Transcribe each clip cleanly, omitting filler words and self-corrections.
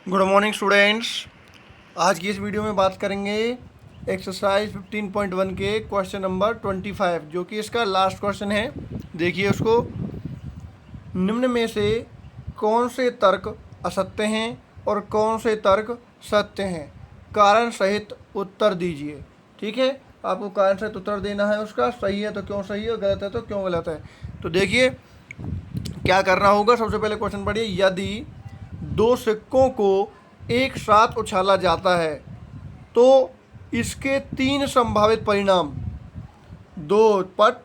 Good morning students. आज की इस वीडियो में बात करेंगे एक्सरसाइज 15.1 के क्वेश्चन नंबर 25, जो कि इसका लास्ट क्वेश्चन है। देखिए उसको। निम्न में से कौन से तर्क असत्य हैं और कौन से तर्क सत्य हैं? कारण सहित उत्तर दीजिए। ठीक है, आपको कारण सहित उत्तर देना है। उसका सही है तो क्यों सही है, गलत है तो क्यों गलत है। तो देखिए क्या करना होगा। सबसे पहले क्वेश्चन पढ़िए। यदि दो सिक्कों को एक साथ उछाला जाता है तो इसके तीन संभावित परिणाम, दो पट,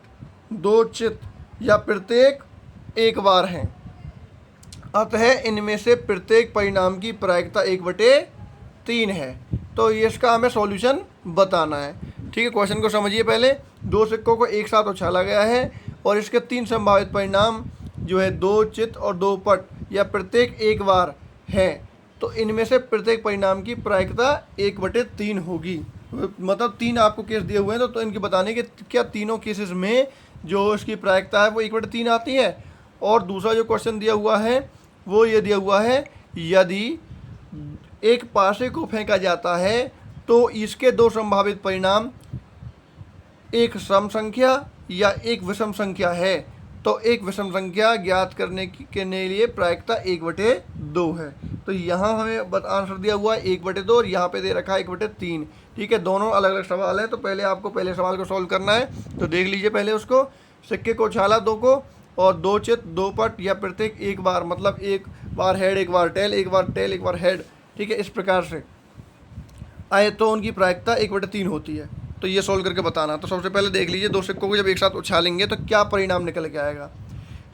दो चित या प्रत्येक एक बार हैं। अतः इनमें से प्रत्येक परिणाम की प्रायिकता 1/3 है। तो ये इसका हमें सॉल्यूशन बताना है। ठीक है, क्वेश्चन को समझिए पहले। दो सिक्कों को एक साथ उछाला गया है और इसके तीन संभावित परिणाम जो है दो चित और दो पट या प्रत्येक एक बार हैं। तो इनमें से प्रत्येक परिणाम की प्रायिकता 1/3 होगी। मतलब तीन आपको केस दिए हुए हैं तो इनके बताने के क्या तीनों केसेस में जो इसकी प्रायिकता है वो 1/3 आती है। और दूसरा जो क्वेश्चन दिया हुआ है वो ये दिया हुआ है, यदि एक पासे को फेंका जाता है तो इसके दो संभावित परिणाम एक सम संख्या या एक विषम संख्या है। तो एक विषम संख्या ज्ञात करने के लिए प्रायिकता 1/2 है। तो यहाँ हमें आंसर दिया हुआ है 1/2 और यहाँ पे दे रखा है 1/3। ठीक है, दोनों अलग अलग सवाल है। तो पहले आपको पहले सवाल को सॉल्व करना है। तो देख लीजिए पहले उसको। सिक्के को उछाला दो को और दो चित दो पट या प्रत्येक एक बार, मतलब एक बार हेड एक बार टेल, एक बार टेल एक बार हेड। ठीक है, इस प्रकार से आए तो उनकी प्रायिकता 1/3 होती है। तो ये सोल्व करके बताना। तो सबसे पहले देख लीजिए, दो सिक्कों को जब एक साथ उछालेंगे तो क्या परिणाम निकल के आएगा।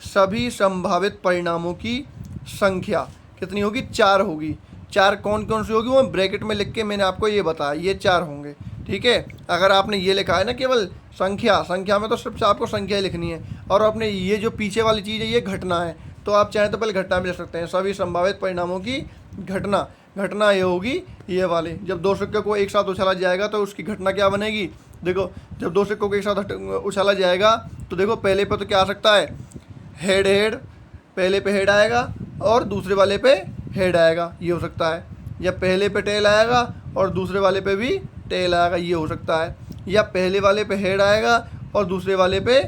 सभी संभावित परिणामों की संख्या कितनी होगी? 4 होगी। 4 कौन कौन सी होगी वो ब्रैकेट में लिख के मैंने आपको ये बताया, ये 4 होंगे। ठीक है, अगर आपने ये लिखा है ना केवल संख्या में तो सिर्फ आपको संख्या ही लिखनी है। और आपने ये जो पीछे वाली चीज़ है ये घटना है, तो आप चाहें तो पहले घटना भी लिख सकते हैं। सभी संभावित परिणामों की घटना ये होगी, ये वाले। जब दो सिक्के को एक साथ उछाला जाएगा तो उसकी घटना क्या बनेगी। देखो, जब दो सिक्कों को एक साथ उछाला जाएगा तो देखो पहले पे तो क्या आ सकता है, हेड हेड, पहले पे हेड आएगा और दूसरे वाले पे हेड आएगा, ये हो सकता है। या पहले पे टेल आएगा और दूसरे वाले पे भी टेल आएगा, ये हो सकता है। या पहले वाले पे हेड आएगा और दूसरे वाले पे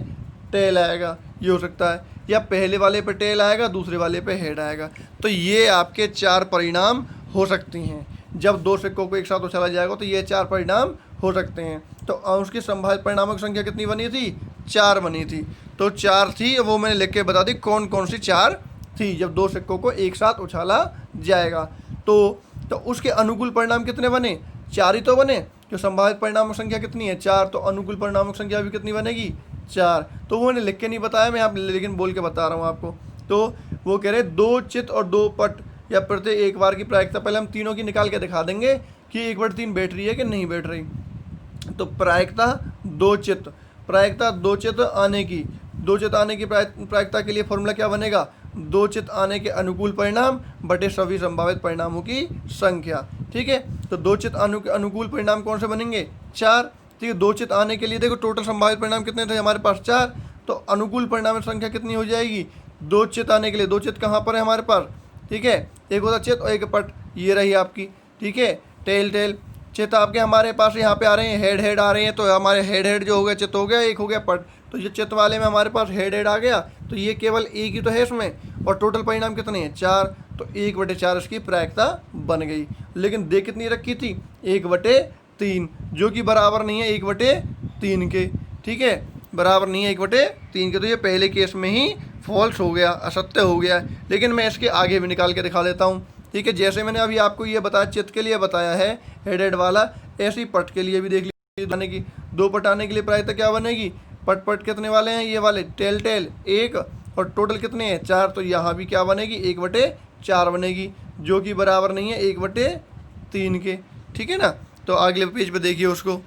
टेल आएगा, ये हो सकता है। या पहले वाले पे टेल आएगा, दूसरे वाले पे हेड आएगा। तो ये आपके 4 परिणाम हो सकती हैं। जब दो सिक्कों को एक साथ उछाला जाएगा तो ये 4 परिणाम हो सकते हैं। तो उसकी संभावित परिणामों की संख्या कितनी बनी थी? 4 बनी थी। तो 4 थी, वो मैंने लिख के बता दी कौन कौन सी 4 थी जब दो सिक्कों को एक साथ उछाला जाएगा। तो उसके अनुकूल परिणाम कितने बने? 4 ही तो बने। तो संभावित परिणामों की संख्या कितनी है? 4। तो अनुकूल परिणामों की संख्या भी कितनी बनेगी? 4। तो वो मैंने लिख के नहीं बताया, मैं आप लेकिन बोल के बता रहा हूँ आपको। तो वो कह रहे दो चित और दो पट या प्रत्येक एक बार की प्रायिकता पहले हम तीनों की निकाल के दिखा देंगे कि 1/3 बैठ रही है कि नहीं बैठ रही। तो प्रायिकता दो चित आने की प्रायिकता के लिए फॉर्मूला क्या बनेगा? दो चित आने के अनुकूल परिणाम बटे सभी संभावित परिणामों की संख्या। ठीक है, तो दो चित अनुकूल परिणाम कौन से बनेंगे? 4। ठीक है, दो चित आने के लिए देखो टोटल संभावित परिणाम कितने थे हमारे पास? 4। तो अनुकूल परिणाम की संख्या कितनी हो जाएगी? दो चित आने के लिए, दो चित कहाँ पर है हमारे पास? ठीक है, एक होता चित और एक पट, ये रही आपकी। ठीक है, टेल चित आपके हमारे पास यहाँ पे आ रहे हैं, हेड आ रहे हैं। तो हमारे हेड जो हो गया चित हो गया, एक हो गया पट। तो ये चित वाले में हमारे पास हेड आ गया, तो ये केवल एक ही तो है इसमें। और टोटल परिणाम कितने हैं? 4। तो 1/4 इसकी प्रायिकता बन गई। लेकिन दे कितनी रखी थी? 1/3, जो कि बराबर नहीं है 1/3 के। ठीक है, बराबर नहीं है 1/3 के। तो ये पहले केस में ही फॉल्स हो गया, असत्य हो गया। लेकिन मैं इसके आगे भी निकाल के दिखा देता हूँ। ठीक है, जैसे मैंने अभी आपको ये बताया चित के लिए बताया है हेड वाला, ऐसे ही पट के लिए भी देख लीजिए बनाने की। दो पट आने के लिए प्रायिकता क्या बनेगी? पट कितने वाले हैं? ये वाले टेल 1 और टोटल कितने हैं? 4। तो यहाँ भी क्या बनेगी? 1/4 बनेगी, जो कि बराबर नहीं है 1/3 के। ठीक है ना। तो अगले पेज पे देखिए उसको।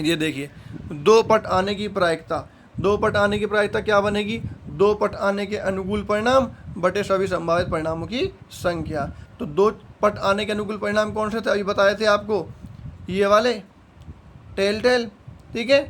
ये देखिए, दो पट आने की प्रायिकता क्या बनेगी? दो पट आने के अनुकूल परिणाम बटे सभी संभावित परिणामों की संख्या। तो दो पट आने के अनुकूल परिणाम कौन से थे? अभी बताए थे आपको, ये वाले टेल। ठीक है,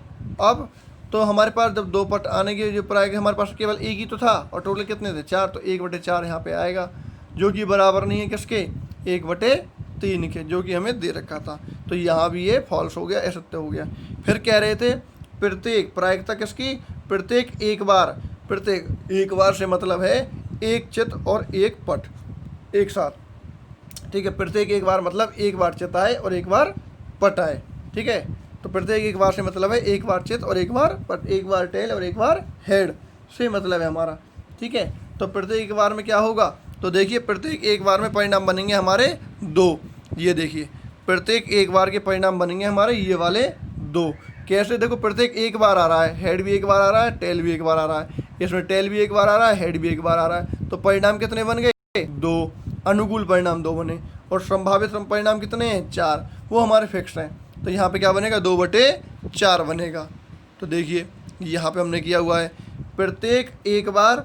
अब तो हमारे पास जब दो पट आने की जो प्रायिकता हमारे पास केवल एक ही तो था और टोटल कितने थे? 4। तो 1/4 यहाँ पे आएगा, जो कि बराबर नहीं है किसके? 1/3 के, जो कि हमें दे रखा था। तो यहाँ भी ये फॉल्स हो गया, असत्य हो गया। फिर कह रहे थे प्रत्येक, प्रायिकता किसकी, प्रत्येक एक बार, प्रत्येक एक बार से मतलब है एक चित और एक पट एक साथ, ठीक है। प्रत्येक एक बार मतलब एक बार चित आए और एक बार पट आए, ठीक है। तो प्रत्येक एक बार से मतलब है एक बार चित और एक बार पट, एक बार टेल और एक बार हेड से मतलब है हमारा, ठीक है। तो प्रत्येक एक बार में क्या होगा, तो देखिए प्रत्येक एक बार में परिणाम बनेंगे हमारे 2। ये देखिए प्रत्येक एक बार के परिणाम बनेंगे हमारे ये वाले 2। कैसे, देखो प्रत्येक एक बार आ रहा है, हेड भी एक बार आ रहा है, टेल भी एक बार आ रहा है, इसमें टेल भी एक बार आ रहा है, हेड भी एक बार आ रहा है। तो परिणाम कितने बन गए, 2। अनुकूल परिणाम 2 बने, और संभावित परिणाम कितने हैं, 4। वो हमारे फिक्स हैं। तो यहाँ पे क्या बनेगा, 2/4 बनेगा। तो देखिए यहाँ पे हमने किया हुआ है प्रत्येक एक बार,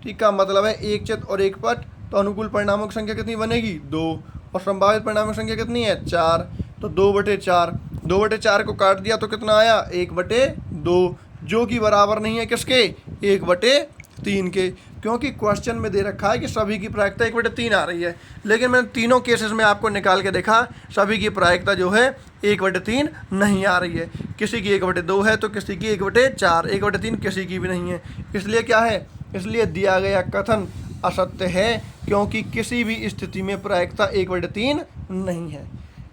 ठीक का मतलब है एक चित और एक पट। तो अनुकूल परिणामों की संख्या कितनी बनेगी, 2, और संभावित परिणामों की संख्या कितनी है, 4। तो 2/4, 2/4 को काट दिया तो कितना आया, 1/2, जो कि बराबर नहीं है किसके, 1/3 के। क्योंकि क्वेश्चन में दे रखा है कि सभी की प्रायिकता 1/3 आ रही है, लेकिन मैंने तीनों केसेस में आपको निकाल के देखा, सभी की प्रायिकता जो है 1/3 नहीं आ रही है। किसी की 1/2 है, तो किसी की 1/4, 1/3 किसी की भी नहीं है। इसलिए क्या है, इसलिए दिया गया कथन असत्य है, क्योंकि किसी भी स्थिति में प्रायिकता 1/3 नहीं है।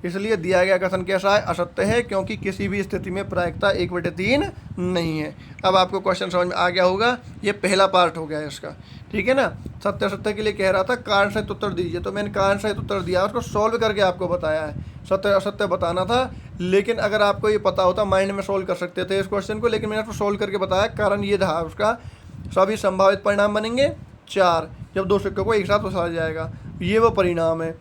इसलिए दिया गया कथन कैसा है, असत्य है, क्योंकि किसी भी स्थिति में प्रायिकता 1/3 नहीं है। अब आपको क्वेश्चन समझ में आ गया होगा, ये पहला पार्ट हो गया है इसका, ठीक है ना। सत्य असत्य के लिए कह रहा था कारण सहित उत्तर दीजिए, तो मैंने कारण सहित उत्तर दिया, उसको सॉल्व करके आपको बताया है। सत्य असत्य बताना था, लेकिन अगर आपको ये पता होता माइंड में सॉल्व कर सकते थे इस क्वेश्चन को, लेकिन मैंने आपको सॉल्व करके बताया। कारण ये था उसका, सभी संभावित परिणाम बनेंगे 4, जब 2 सिक्कों को एक साथ उछाला जाएगा, ये वो परिणाम है।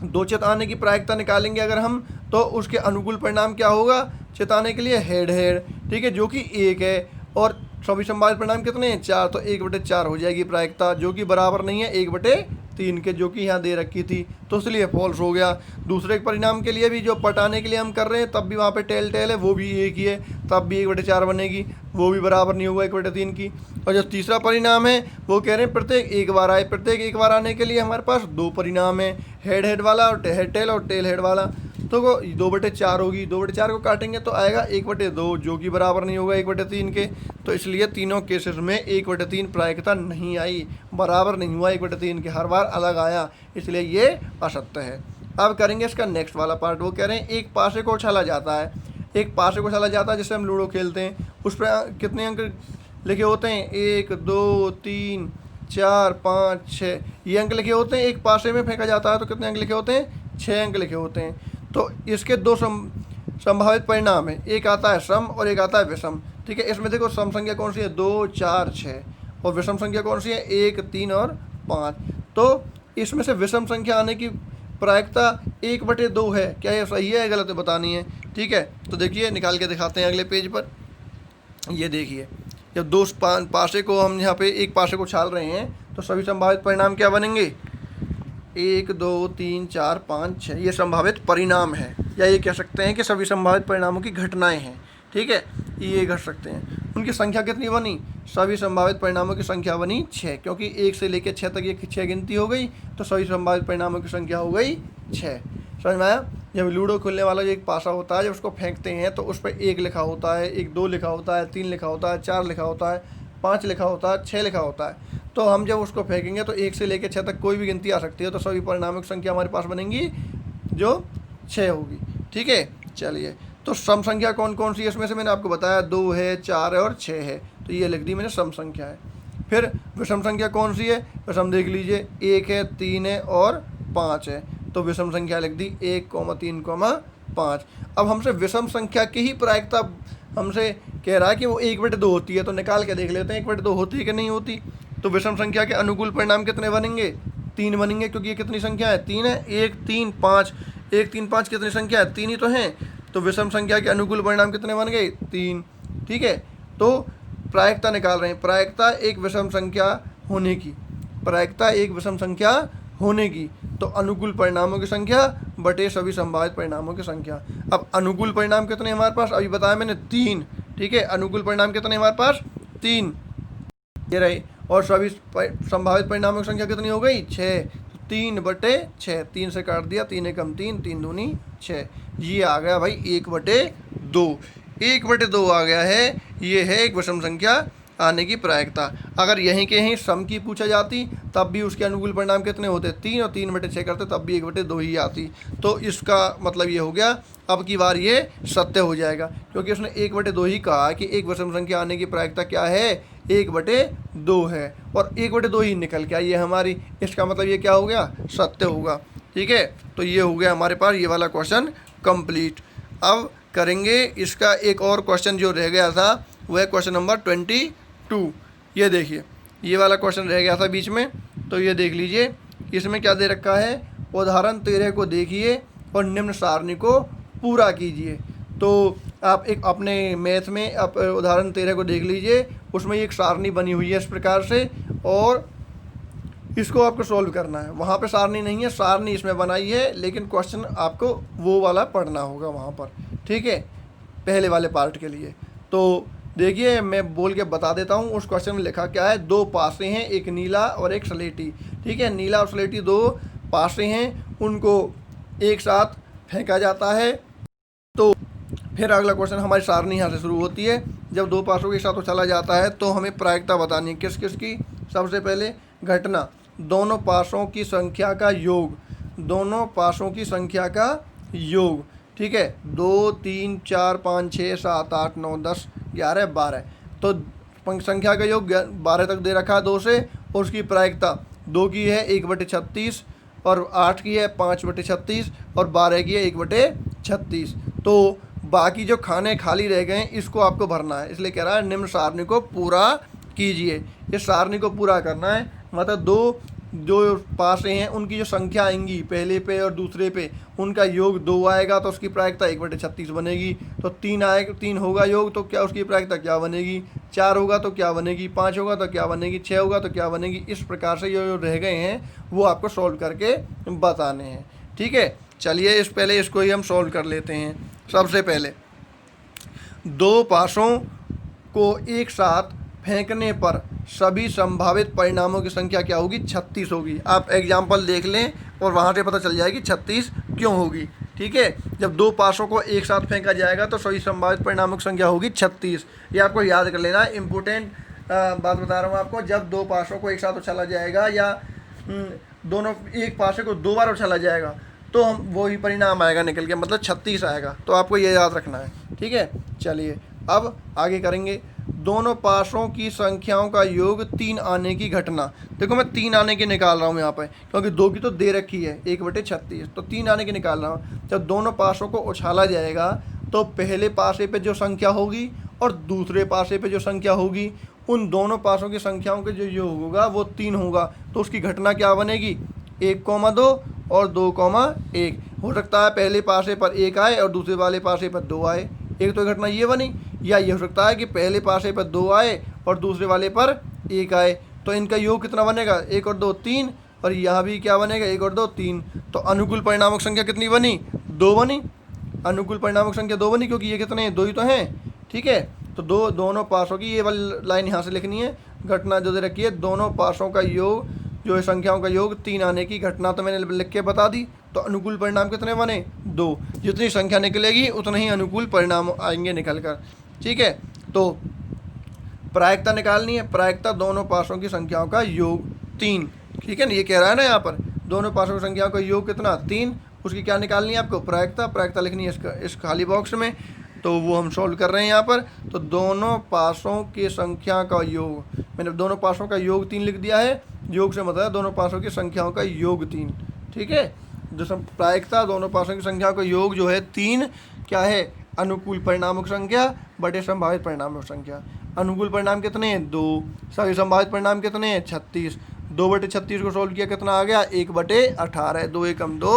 2 चित आने की प्रायिकता निकालेंगे अगर हम, तो उसके अनुकूल परिणाम क्या होगा, चित आने के लिए हेड हेड, ठीक है, जो कि 1 है, और सभी संभावित परिणाम कितने हैं, 4। तो 1/4 हो जाएगी प्रायिकता, जो कि बराबर नहीं है 1/3 के, जो कि यहाँ दे रखी थी, तो इसलिए फॉल्स हो गया। दूसरे परिणाम के लिए भी जो पटाने के लिए हम कर रहे हैं, तब भी वहाँ पे टेल टेल है, वो भी 1 ही है, तब भी 1/4 बनेगी, वो भी बराबर नहीं होगा 1/3 की। और जो तीसरा परिणाम है, वो कह रहे हैं प्रत्येक एक बार आए। प्रत्येक एक बार आने के लिए हमारे पास 2 परिणाम है, हेड हेड वाला और हेड टेल और टेल हेड वाला। तो वो 2/4 होगी, 2/4 को काटेंगे तो आएगा 1/2, जो कि बराबर नहीं होगा 1/3 के। तो इसलिए तीनों केसेस में 1/3 प्रायिकता नहीं आई, बराबर नहीं हुआ 1/3 के, हर बार अलग आया, इसलिए ये असत्य है। अब करेंगे इसका नेक्स्ट वाला पार्ट। वो कह रहे हैं एक पासे को उछाला जाता है, एक पासे को उछाला जाता है, जैसे हम लूडो खेलते हैं, उस पर कितने अंक लिखे होते हैं, 1 2 3 4 5 6, ये अंक लिखे होते हैं। एक पासे में फेंका जाता है तो कितने अंक लिखे होते हैं, 6 अंक लिखे होते हैं। तो इसके 2 संभावित परिणाम है, एक आता है सम और एक आता है विषम, ठीक है। इसमें देखो सम संख्या कौन सी है, 2 4 6, और विषम संख्या कौन सी है, 1 3 और 5। तो इसमें से विषम संख्या आने की प्रायिकता 1/2 है। क्या ये सही है, गलत है, बतानी है, ठीक है। तो देखिए निकाल के दिखाते हैं अगले पेज पर। ये देखिए, जब 2 पासे को हम यहाँ पे एक पासे को उछाल रहे हैं, तो सभी संभावित परिणाम क्या बनेंगे, 1 2 3 4 5 6, ये संभावित परिणाम है, या ये कह सकते हैं कि सभी संभावित परिणामों की घटनाएं हैं, ठीक है, ये घट सकते हैं। उनकी संख्या कितनी बनी, सभी संभावित परिणामों की संख्या बनी 6, क्योंकि 1 से लेकर 6 तक ये 6 गिनती हो गई, तो सभी संभावित परिणामों की संख्या हो गई 6। समझ में आया। जब लूडो खेलने वाला जो एक पासा होता है, जब उसको फेंकते हैं तो उस पर 1 लिखा होता है, 1 2 लिखा होता है, 3 लिखा होता है, 4 लिखा होता है, 5 लिखा होता है, 6 लिखा होता है। तो हम जब उसको फेंकेंगे तो 1 से लेकर 6 तक कोई भी गिनती आ सकती है, तो सभी परिणामों की संख्या हमारे पास बनेंगी जो 6 होगी, ठीक है। चलिए, तो सम संख्या कौन कौन सी है, इसमें से मैंने आपको बताया 2 है, 4 है और 6 है, तो ये लिख दी मैंने सम संख्या है। फिर विषम संख्या कौन सी है, विषम देख लीजिए, 1 है, 3 है और 5 है, तो विषम संख्या लिख दी 1, 3, 5। अब हमसे विषम संख्या की ही प्रायिकता हमसे कह रहा है कि वो 1/2 होती है, तो निकाल के देख लेते हैं 1/2 होती है कि नहीं होती। तो विषम संख्या के अनुकूल परिणाम कितने बनेंगे, 3 बनेंगे, क्योंकि ये कितनी संख्या है, 3 है, 1 3 5, 1 3 5 कितनी संख्या है, 3 ही तो हैं। तो विषम संख्या के अनुकूल परिणाम कितने बन गए, 3, ठीक है। तो प्रायिकता निकाल रहे हैं, प्रायिकता एक विषम संख्या होने की, प्रायिकता एक विषम संख्या होने की, तो अनुकूल परिणामों की संख्या बटे सभी संभावित परिणामों की संख्या। अब अनुकूल परिणाम कितने हमारे पास, अभी बताया मैंने 3, ठीक है। अनुकूल परिणाम कितने हमारे पास, 3, ये रहे, और सभी संभावित परिणामों की संख्या कितनी हो गई, 6। 3/6, 3 से काट दिया, 3 एकम 3, 3 दूनी 6, ये आ गया भाई 1/2। 1/2 आ गया है, ये है एक विषम संख्या आने की प्रायिकता। अगर यहीं के यहीं सम की पूछा जाती तब भी उसके अनुकूल परिणाम कितने होते, 3, और 3/6 करते तब भी 1/2 ही आती। तो इसका मतलब ये हो गया, अब की बार ये सत्य हो जाएगा, क्योंकि उसने 1/2 ही कहा कि एक विषम संख्या आने की प्रायिकता क्या है, 1/2 है, और 1/2 ही निकल के आई है हमारी। इसका मतलब ये क्या हो गया, सत्य होगा। ठीक है, तो ये हो गया हमारे पास ये वाला क्वेश्चन कंप्लीट। अब करेंगे इसका एक और क्वेश्चन जो रह गया था, वह है क्वेश्चन नंबर 22। ये देखिए, ये वाला क्वेश्चन रह गया था बीच में, तो ये देख लीजिए, इसमें क्या दे रखा है, उदाहरण 13 को देखिए और निम्न सारणी को पूरा कीजिए। तो आप एक अपने मैथ में आप उदाहरण 13 को देख लीजिए, उसमें एक सारणी बनी हुई है इस प्रकार से, और इसको आपको सॉल्व करना है। वहाँ पे सारणी नहीं है, सारणी इसमें बनाई है, लेकिन क्वेश्चन आपको वो वाला पढ़ना होगा वहाँ पर। ठीक है, पहले वाले पार्ट के लिए। तो देखिए, मैं बोल के बता देता हूँ उस क्वेश्चन में लिखा क्या है। 2 पासे हैं, एक नीला और एक स्लेटी। ठीक है, नीला और स्लेटी 2 पासे हैं, उनको एक साथ फेंका जाता है। तो फिर अगला क्वेश्चन, हमारी सारणी यहाँ से शुरू होती है। जब 2 पासों के साथ चला जाता है तो हमें प्रायिकता बतानी है, किस किस की। सबसे पहले घटना, दोनों पासों की संख्या का योग, दोनों पासों की संख्या का योग। ठीक है, 2, 3, 4, 5, 6, 7, 8, 9, 10, 11, 12। तो संख्या का योग 12 तक दे रखा है 2 से, और उसकी प्रायिकता 2 की है 1/36, और 8 की है 5/36, और 12 की है 1/36। तो बाकी जो खाने खाली रह गए इसको आपको भरना है, इसलिए कह रहा है निम्न सारणी को पूरा कीजिए। इस सारणी को पूरा करना है, मतलब 2 जो पासे हैं उनकी जो संख्या आएंगी पहले पे और दूसरे पे, उनका योग 2 आएगा तो उसकी प्रायिकता 1/36 बनेगी। तो 3 आएगा, 3 होगा योग तो क्या उसकी प्रायिकता क्या बनेगी, 4 होगा तो क्या बनेगी, 5 होगा तो क्या बनेगी, 6 होगा तो क्या बनेगी। इस प्रकार से जो रह गए हैं वो आपको सॉल्व करके बताने हैं। ठीक है, चलिए पहले इसको ही हम सॉल्व कर लेते हैं। सबसे पहले 2 पासों को एक साथ फेंकने पर सभी संभावित परिणामों की संख्या क्या होगी, 36 होगी। आप एग्जाम्पल देख लें और वहाँ से पता चल जाएगी 36 क्यों होगी। ठीक है, जब 2 पासों को एक साथ फेंका जाएगा तो सभी संभावित परिणामों की संख्या होगी 36। ये आपको याद कर लेना है, इम्पोर्टेंट बात बता रहा हूँ आपको। जब 2 पासों को एक साथ उछाला जाएगा या दोनों एक पासे को 2 बार उछाला जाएगा तो हम वही परिणाम आएगा निकल के, मतलब 36 आएगा। तो आपको ये याद रखना है। ठीक है, चलिए अब आगे करेंगे। दोनों पासों की संख्याओं का योग 3 आने की घटना। देखो मैं 3 आने की निकाल रहा हूँ यहाँ पे, क्योंकि 2 की तो दे रखी है 1/36, तो 3 आने की निकाल रहा हूँ। जब दोनों पासों को उछाला जाएगा तो पहले पासे पे जो संख्या होगी और दूसरे पासे पे जो संख्या होगी, उन दोनों पासों की संख्याओं के जो योग होगा वो 3 होगा। तो उसकी घटना क्या बनेगी, 1,2 और 2,1। हो सकता है पहले पासे पर 1 आए और दूसरे वाले पासे पर 2 आए, एक तो घटना ये बनी। या ये हो सकता है कि पहले पासे पर 2 आए और दूसरे वाले पर 1 आए, तो इनका योग कितना बनेगा, 1 और 2 3, और यहाँ भी क्या बनेगा, 1 और 2 3। तो अनुकूल परिणामक संख्या कितनी बनी, 2 बनी। अनुकूल परिणामक संख्या 2 बनी, क्योंकि ये कितने हैं, 2 ही तो हैं। ठीक है, तो दोनों पासों की ये वाली लाइन यहाँ से लिखनी है। घटना जो दे रखी है, दोनों पासों का योग जो है संख्याओं का योग 3 आने की घटना तो मैंने लिख के बता दी। तो अनुकूल परिणाम कितने बने, 2। जितनी संख्या निकलेगी उतना ही अनुकूल परिणाम आएंगे निकल कर। ठीक है, तो प्रायिकता निकालनी है। प्रायिकता दोनों पासों की संख्याओं का योग 3। ठीक है ना, ये कह रहा है ना यहाँ पर दोनों पासों की संख्याओं का योग कितना, 3। उसकी क्या निकालनी है आपको, प्रायिकता। प्रायिकता लिखनी है इस खाली बॉक्स में, तो वो हम सॉल्व कर रहे हैं यहाँ पर। तो दोनों पासों की संख्या का योग, मैंने दोनों पासों का योग 3 लिख दिया है। योग से मतलब दोनों पासों की संख्याओं का योग 3। ठीक है, जो प्रायिकता दोनों पासों की संख्याओं का योग जो है 3 क्या है, अनुकूल परिणामों की संख्या बटे संभावित परिणामों की संख्या। अनुकूल परिणाम कितने हैं, 2। सभी संभावित परिणाम कितने हैं, 36। 2/36 को सोल्व किया कितना आ गया, 1/18। 2 एकम 2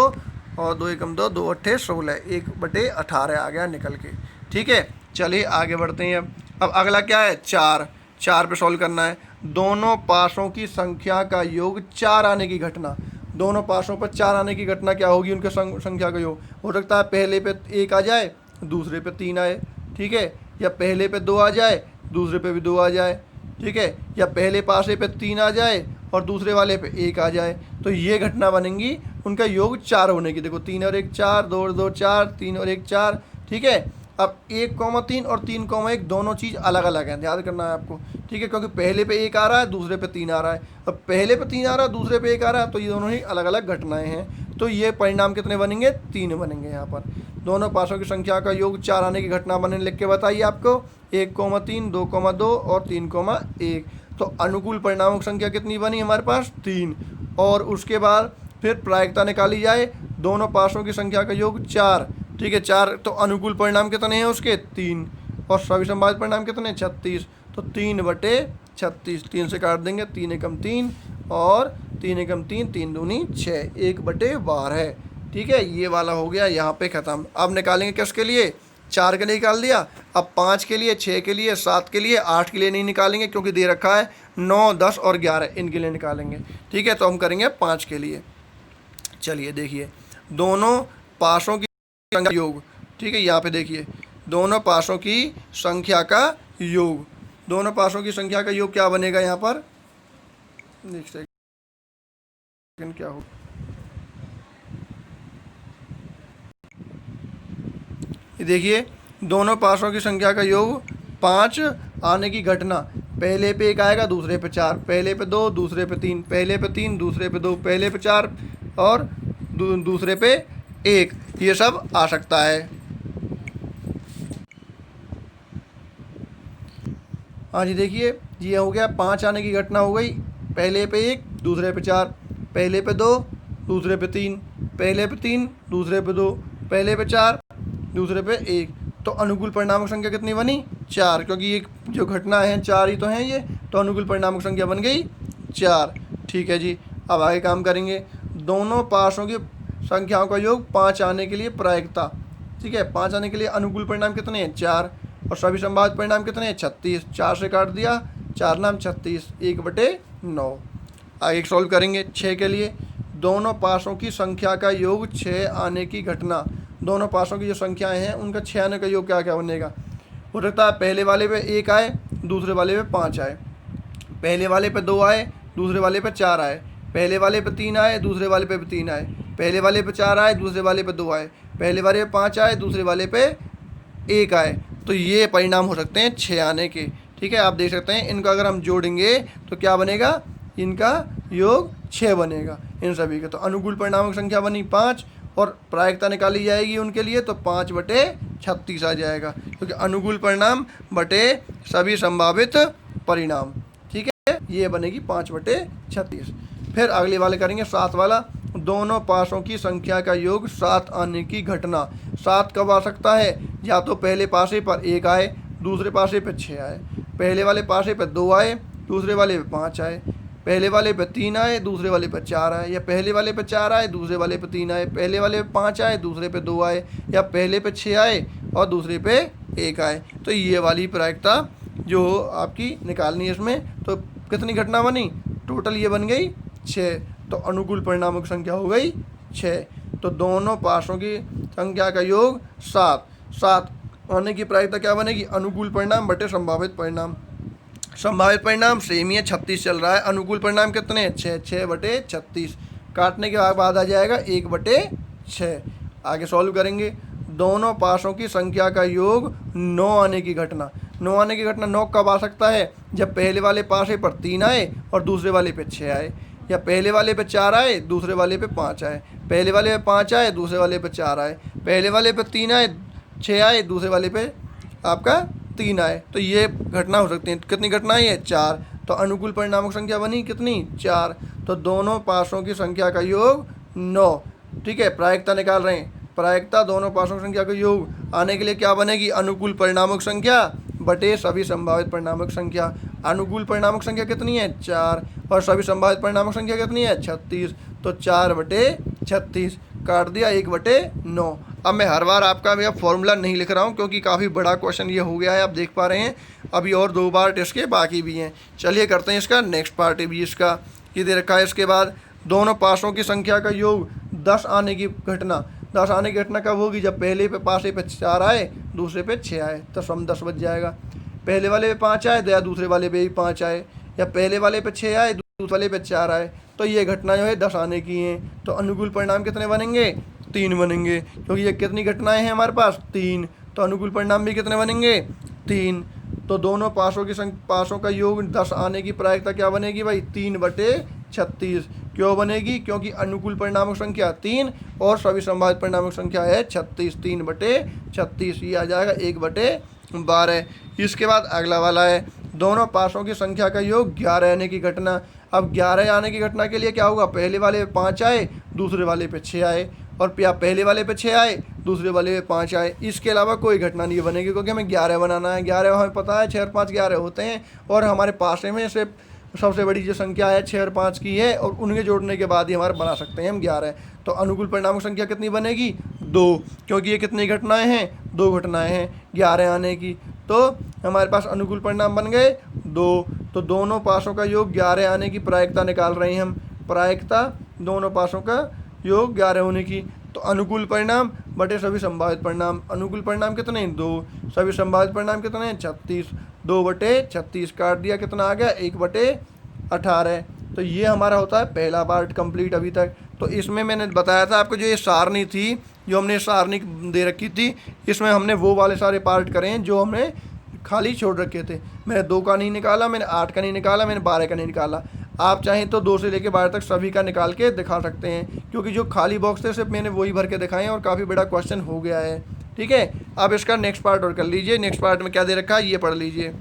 और 2 एकम 2, 2 अट्ठे 16, 1/18 आ गया निकल के। ठीक है, चलिए आगे बढ़ते हैं। अब अगला क्या है, 4 पे सॉल्व करना है। दोनों पासों की संख्या का योग 4 आने की घटना। दोनों पासों पर 4 आने की घटना क्या होगी, उनके संख्या का योग। हो सकता है पहले पे 1 आ जाए, दूसरे पे 3 आए। ठीक है, या पहले पे 2 आ जाए, दूसरे पे भी 2 आ जाए। ठीक है, या पहले पासे पे 3 आ जाए और दूसरे वाले पे 1 आ जाए, तो ये घटना बनेंगी उनका योग 4 होने की। देखो 3 और 1 4, 2 और 2 4, 3 और 1 4, ठीक है। अब 1,3 और 3,1 दोनों चीज़ अलग अलग हैं, ध्यान करना है आपको, ठीक है, क्योंकि पहले पे 1 आ रहा है, दूसरे पे 3 आ रहा है। अब पहले पे 3 आ रहा है, दूसरे पे 1 आ रहा है, तो ये दोनों ही अलग अलग घटनाएं हैं। तो ये परिणाम कितने बनेंगे? 3 बनेंगे। यहाँ पर दोनों पासों की संख्या का योग 4 आने की घटना बने, लिख के बताइए आपको। 1,3, 2,2 और 3,1। तो अनुकूल परिणामों की संख्या कितनी बनी हमारे पास? 3। और उसके बाद फिर प्रायिकता निकाली जाए, दोनों पासों की संख्या का योग 4, ठीक है, 4। तो अनुकूल परिणाम कितने हैं उसके? 3। और सभी संभावित परिणाम कितने? 36। तो 3/36, 3 से काट देंगे, 3 एकम 3 और 3 एकम 3, 3 दूनी 6, 1/12, ठीक है। ये वाला हो गया यहाँ पे ख़त्म। अब निकालेंगे किसके लिए? 4 के लिए निकाल दिया। अब 5 के लिए, 6 के लिए, 7 के लिए, 8 के लिए नहीं निकालेंगे क्योंकि दे रखा है 9, 10 और 11, इनके लिए निकालेंगे, ठीक है। तो हम करेंगे 5 के लिए। चलिए देखिए, दोनों पासों की संख्या योग, ठीक है, यहाँ पे देखिए दोनों पासों की संख्या का योग, दोनों पासों की संख्या का योग क्या बनेगा यहाँ पर? एक सेकंड, क्या हो, ये देखिए दोनों पासों की संख्या का योग 5 आने की घटना, पहले पे 1 आएगा, दूसरे पे 4, पहले पे 2, दूसरे पे 3, पहले पे 3, दूसरे पे 2, पहले पे 4 और दूसरे पे 1, ये सब आ सकता है। हाँ जी, देखिए ये हो गया 5 आने की घटना हो गई, पहले पे 1, दूसरे पे 4, पहले पे 2, दूसरे पे 3, पहले पे 3, दूसरे पे 2, पहले पे 4, दूसरे पे 1। तो अनुकूल परिणामक संख्या कितनी बनी? 4, क्योंकि ये जो घटना है 4 ही तो हैं ये, तो अनुकूल परिणामक संख्या बन गई 4, ठीक है जी। अब आगे काम करेंगे, दोनों पासों की संख्याओं का योग 5 आने के लिए प्रायिकता, ठीक है, 5 आने के लिए अनुकूल परिणाम कितने हैं? 4, और सभी संभावित परिणाम कितने हैं? 36, 4 से काट दिया, 4 नाम 36, 1/9। आगे सॉल्व करेंगे 6 के लिए, दोनों पासों की संख्या का योग 6 आने की घटना, दोनों पासों की जो संख्याएं हैं उनका 6 आने का योग क्या क्या बनेगा? हो सकता है पहले वाले पे 1 आए, दूसरे वाले पे 5 आए, पहले वाले पे 2 आए, दूसरे वाले पे 4 आए, पहले वाले पे 3 आए, दूसरे वाले पे 3 आए, पहले वाले पे 4 आए, दूसरे वाले पे 2 आए, पहले वाले पे 5 आए, दूसरे वाले पे 1 आए। तो ये परिणाम हो सकते हैं 6 आने के, ठीक है। आप देख सकते हैं इनका अगर हम जोड़ेंगे तो क्या बनेगा? इनका योग 6 बनेगा इन सभी का। तो अनुकूल परिणामों की संख्या बनी 5 और प्रायिकता निकाली जाएगी उनके लिए, तो 5/36 आ जाएगा, क्योंकि अनुकूल परिणाम बटे सभी संभावित परिणाम, ठीक है, ये बनेगी 5/36। फिर अगले वाले करेंगे 7 वाला, दोनों पासों की संख्या का योग 7 आने की घटना। 7 कब आ सकता है? या तो पहले पासे पर 1 आए, दूसरे पासे पर 6 आए, पहले वाले पासे पर 2 आए, दूसरे वाले पे 5 आए, पहले वाले पे 3 आए, दूसरे वाले पे 4 आए, या पहले वाले पे 4 आए, दूसरे वाले पे 3 आए, पहले वाले पे 5 आए, दूसरे पे 2 आए, या पहले पे 6 आए और दूसरे पे 1 आए। तो ये वाली प्रायिकता जो आपकी निकालनी है इसमें, तो कितनी घटना बनी? टोटल ये बन गई 6, तो अनुकूल परिणामों की संख्या हो गई 6। तो दोनों पासों की संख्या का योग 7, 7 होने की प्रायिकता क्या बनेगी? अनुकूल परिणाम बटे संभावित परिणाम। संभावित परिणाम सेम ही है, 36 चल रहा है, अनुकूल परिणाम कितने हैं? 6, 6/36, काटने के बाद आ जाएगा 1/6। आगे सॉल्व करेंगे, दोनों पासों की संख्या का योग 9 आने की घटना। 9 आने की घटना 9 कब आ सकता है? जब पहले वाले पासे पर 3 आए और दूसरे वाले पे 6 आए, या पहले वाले पे 4 आए, दूसरे वाले पे 5 आए, पहले वाले पे 5 आए, दूसरे वाले पे 4 आए, पहले वाले पे 3 आए, 6 आए, दूसरे वाले पे आपका 3 आए। तो ये घटना हो सकती है, कितनी घटनाएं है? 4। तो अनुकूल परिणामों की संख्या बनी कितनी? 4। तो दोनों पासों की संख्या का योग 9, ठीक है। प्रायिकता निकाल रहे हैं, प्रायिकता दोनों पासों की संख्या का योग आने के लिए क्या बनेगी? अनुकूल परिणामों की संख्या बटे सभी संभावित परिणामों की संख्या। अनुकूल परिणामों की संख्या कितनी है? 4, और सभी संभावित परिणामों की संख्या कितनी है? 36। तो 4/36, काट दिया 1/9। अब मैं हर बार आपका भैया फॉर्मूला नहीं लिख रहा हूँ, क्योंकि काफ़ी बड़ा क्वेश्चन ये हो गया है, आप देख पा रहे हैं। अभी और 2 पार्ट इसके बाकी भी हैं। चलिए करते हैं इसका नेक्स्ट पार्ट भी। इसका ये दे रखा है, इसके बाद दोनों पासों की संख्या का योग 10 आने की घटना। 10 आने की घटना कब होगी? जब पहले पे पासे पे 4 आए, दूसरे पे 6 आए, तो सम 10 बच जाएगा। पहले वाले पे 5 आए, या दूसरे वाले पे भी 5 आए, या पहले वाले पे 6 आए, दूसरे वाले पे 4 आए, तो ये घटना जो है 10 आने की है। तो अनुकूल परिणाम कितने बनेंगे? 3 बनेंगे, क्योंकि ये कितनी घटनाएं हैं हमारे पास? 3। तो अनुकूल परिणाम भी कितने बनेंगे? 3। तो दोनों पासों का योग 10 आने की प्रायिकता क्या बनेगी भाई? 3/36। क्यों बनेगी? क्योंकि अनुकूल परिणामों की संख्या 3 और सभी संभावित परिणामों की संख्या है 36। 3/36 ये आ जाएगा 1/12। इसके बाद अगला वाला है, दोनों पासों की संख्या का योग 11 आने की घटना। अब 11 आने की घटना के लिए क्या होगा? पहले वाले पे 5 आए, दूसरे वाले पे 6 आए, और पहले वाले पे 6 आए, दूसरे वाले पे 5 आए। इसके अलावा कोई घटना नहीं बनेगी, क्योंकि हमें 11 बनाना है। 11 हमें पता है 6 और 5 11 होते हैं, और हमारे पास में से सबसे बड़ी जो संख्या है 6 और 5 की है, और उनके जोड़ने के बाद ही हमारे बना सकते हैं हम 11। तो अनुकूल परिणामों की संख्या कितनी बनेगी? 2, क्योंकि ये कितनी घटनाएं हैं? 2 घटनाएं हैं 11 आने की। तो हमारे पास अनुकूल परिणाम बन गए 2। तो दोनों पासों का योग 11 आने की प्रायिकता निकाल रहे हैं हम। प्रायिकता दोनों पासों का योग 11 होने की। तो अनुकूल परिणाम बटे सभी संभावित परिणाम। अनुकूल परिणाम कितने हैं? 2। सभी संभावित परिणाम कितने हैं? 36। 2/36 काट दिया, कितना आ गया? 1/18। तो ये हमारा होता है पहला पार्ट कंप्लीट अभी तक। तो इसमें मैंने बताया था आपको, जो ये सारणी थी, जो हमने सारणी दे रखी थी, इसमें हमने वो वाले सारे पार्ट करे हैं जो हमने खाली छोड़ रखे थे। मैंने 2 का नहीं निकाला, मैंने 8 का नहीं निकाला, मैंने 12 का नहीं निकाला। आप चाहें तो 2 से लेकर 12 तक सभी का निकाल के दिखा सकते हैं, क्योंकि जो खाली बॉक्स थे सिर्फ मैंने वही भर के दिखाए हैं, और काफ़ी बड़ा क्वेश्चन हो गया है। ठीक है, अब इसका नेक्स्ट पार्ट और कर लीजिए। नेक्स्ट पार्ट में क्या दे रखा है ये पढ़ लीजिए।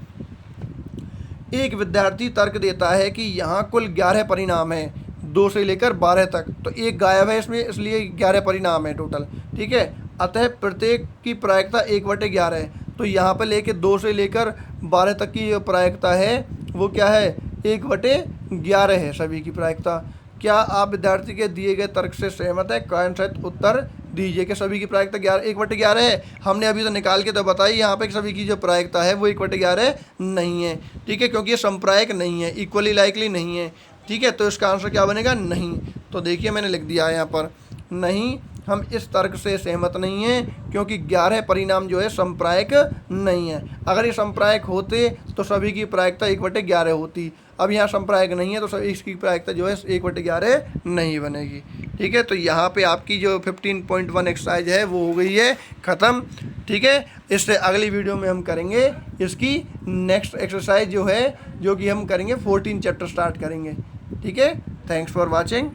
एक विद्यार्थी तर्क देता है कि यहाँ कुल 11 परिणाम हैं, 2 से लेकर 12 तक। तो एक गायब है इसमें, इसलिए 11 परिणाम है टोटल। ठीक है, अतः प्रत्येक की प्रायिकता 1/11 है। तो यहाँ पर लेके 2 से लेकर 12 तक की जो प्रायिकता है वो क्या है? 1/11 है सभी की प्रायिकता। क्या आप विद्यार्थी के दिए गए तर्क से सहमत है? कारण सहित उत्तर दीजिए कि सभी की प्रायिकता 1/11 है। हमने अभी तो निकाल के तो बताई, यहाँ पे सभी की जो प्रायिकता है वो 1/11 नहीं है। ठीक है, क्योंकि ये संप्रायिक नहीं है, इक्वली लाइकली नहीं है। ठीक है, तो इसका आंसर क्या बनेगा? नहीं। तो देखिए मैंने लिख दिया है यहाँ पर, नहीं, हम इस तर्क से सहमत नहीं हैं, क्योंकि 11 परिणाम जो है संप्रायिक नहीं है। अगर ये संप्रायिक होते तो सभी की प्रायिकता 1/11 होती। अब यहाँ संप्रायिक नहीं है, तो सभी इसकी प्रायिकता जो है 1/11 नहीं बनेगी। ठीक है, तो यहाँ पे आपकी जो 15.1 एक्सरसाइज है वो हो गई है ख़त्म। ठीक है, इससे अगली वीडियो में हम करेंगे इसकी नेक्स्ट एक्सरसाइज जो है, जो कि हम करेंगे 14 चैप्टर स्टार्ट करेंगे। ठीक है, थैंक्स फॉर वॉचिंग।